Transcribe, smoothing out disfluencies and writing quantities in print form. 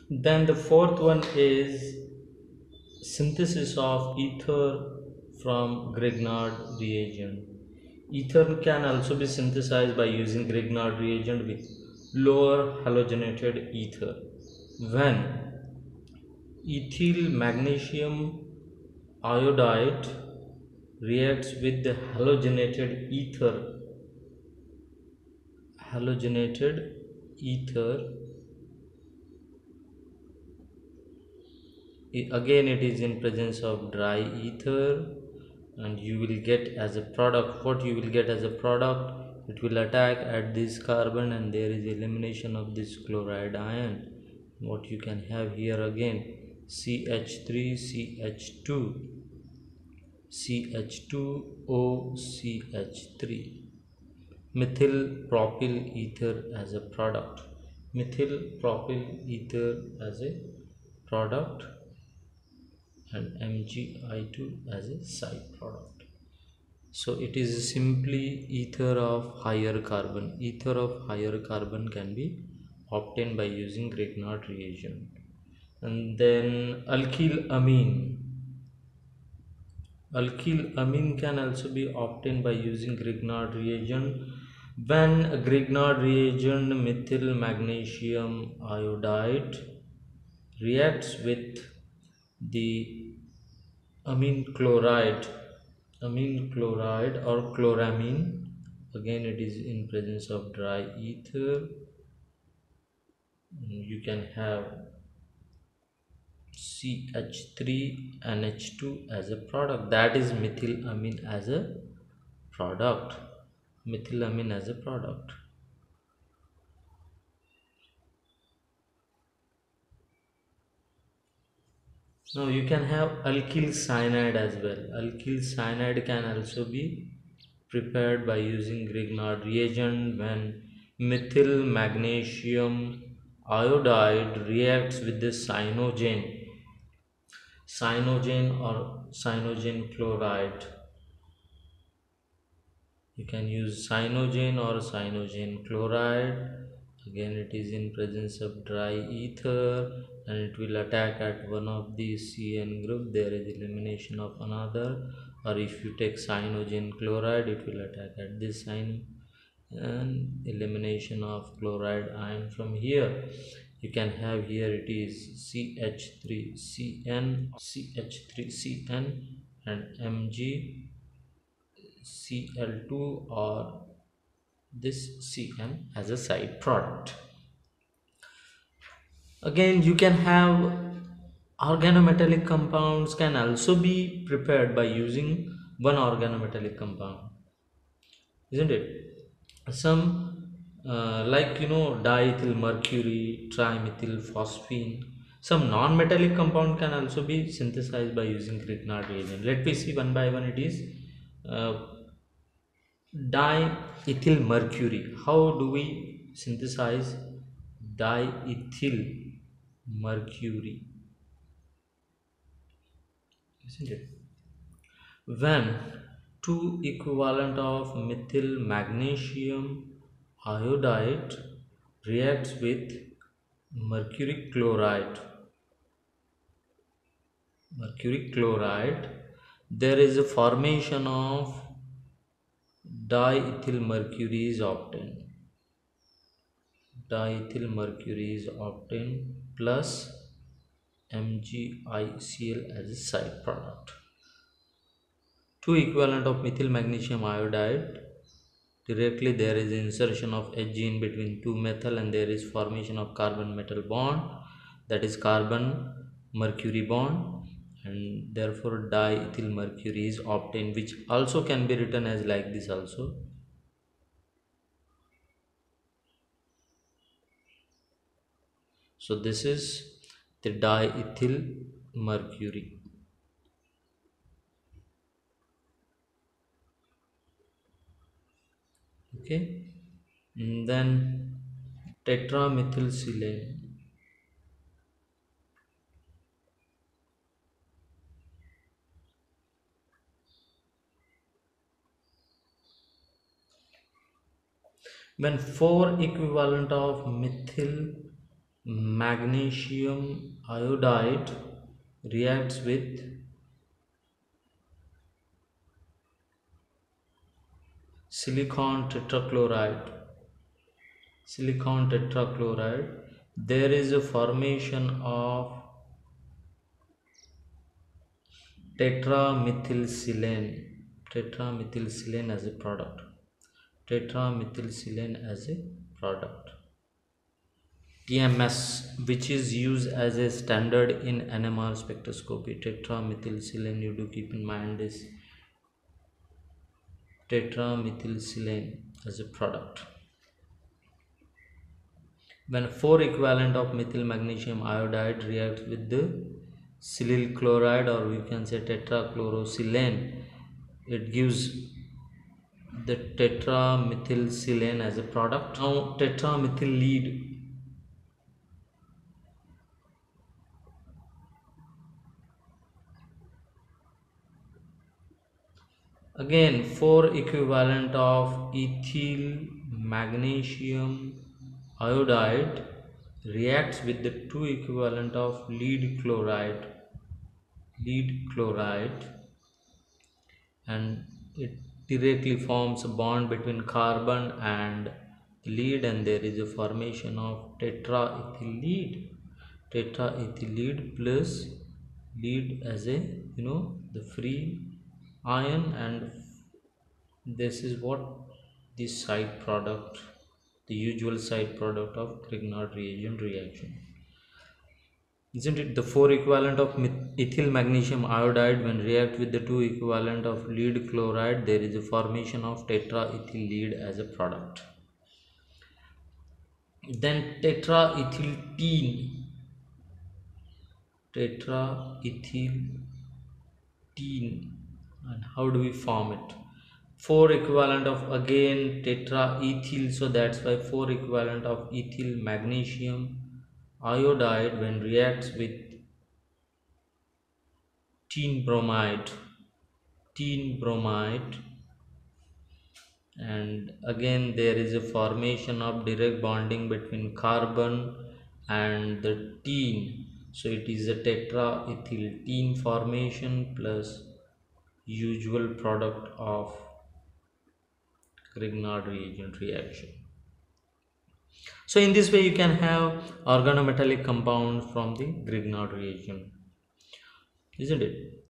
Then the fourth one is synthesis of ether from Grignard reagent. Ether can also be synthesized by using Grignard reagent with lower halogenated ether. When ethyl magnesium iodide reacts with the halogenated ether, again it is in presence of dry ether, and you will get as a product, what you will get as a product, it will attack at this carbon and there is elimination of this chloride ion. What you can have here again, CH3 CH2 CH2O CH3, methyl propyl ether as a product, methyl propyl ether as a product, and MgI2 as a side product. So it is simply ether of higher carbon. Ether of higher carbon can be obtained by using Grignard reagent. And then alkyl amine. Alkyl amine can also be obtained by using Grignard reagent. When a Grignard reagent methyl magnesium iodide reacts with the amine chloride, or chloramine, again it is in presence of dry ether, you can have CH3NH2 as a product, that is methylamine as a product, methylamine as a product. Now you can have alkyl cyanide as well. Alkyl cyanide can also be prepared by using Grignard reagent when methyl magnesium iodide reacts with the cyanogen chloride. You can use cyanogen or cyanogen chloride. Again it is in presence of dry ether and it will attack at one of the CN group, there is elimination of another. Or if you take cyanogen chloride, it will attack at this sign and elimination of chloride ion. From here you can have, here it is CH3CN and MgCl2 or this Cn as a side product. Again you can have organometallic compounds can also be prepared by using one organometallic compound, isn't it? Some like diethyl mercury, trimethyl phosphine, some non-metallic compound can also be synthesized by using Grignard reagent. Let me see one by one. It is uh, diethyl mercury. How do we synthesize diethyl mercury, isn't it? When two equivalent of methyl magnesium iodide reacts with mercury chloride, there is a formation of diethyl mercury is obtained. Diethyl mercury is obtained plus MgICl as a side product. Two equivalent of methyl magnesium iodide, directly there is insertion of Hg in between two methyl and there is formation of carbon metal bond, that is carbon mercury bond, and therefore diethyl mercury is obtained, which also can be written as like this also. So this is the diethyl mercury. Okay. And then tetramethylsilane. When four equivalent of methyl magnesium iodide reacts with silicon tetrachloride. There is a formation of tetramethylsilane. As a product. TMS, which is used as a standard in NMR spectroscopy. Tetramethylsilane, you do keep in mind this tetramethylsilane as a product. When 4 equivalent of methyl magnesium iodide reacts with the silyl chloride, or we can say tetrachlorosilane, it gives the tetramethylsilane as a product. Now tetramethyl lead. Again, 4 equivalent of ethyl magnesium iodide reacts with the 2 equivalent of lead chloride, and it directly forms a bond between carbon and lead, and there is a formation of tetraethyl lead plus lead as a the free ion, and this is what the side product, the usual side product of Grignard reagent reaction. Isn't it? The 4 equivalent of ethyl magnesium iodide, when react with the 2 equivalent of lead chloride, there is a formation of tetraethyl lead as a product. Then tetraethylene. And how do we form it? 4 equivalent of again tetraethyl, so that's why 4 equivalent of ethyl magnesium iodide when reacts with tin bromide, and again there is a formation of direct bonding between carbon and the tin, so it is a tetraethylene formation plus usual product of Grignard reagent reaction. So in this way you can have organometallic compounds from the Grignard reagent, isn't it?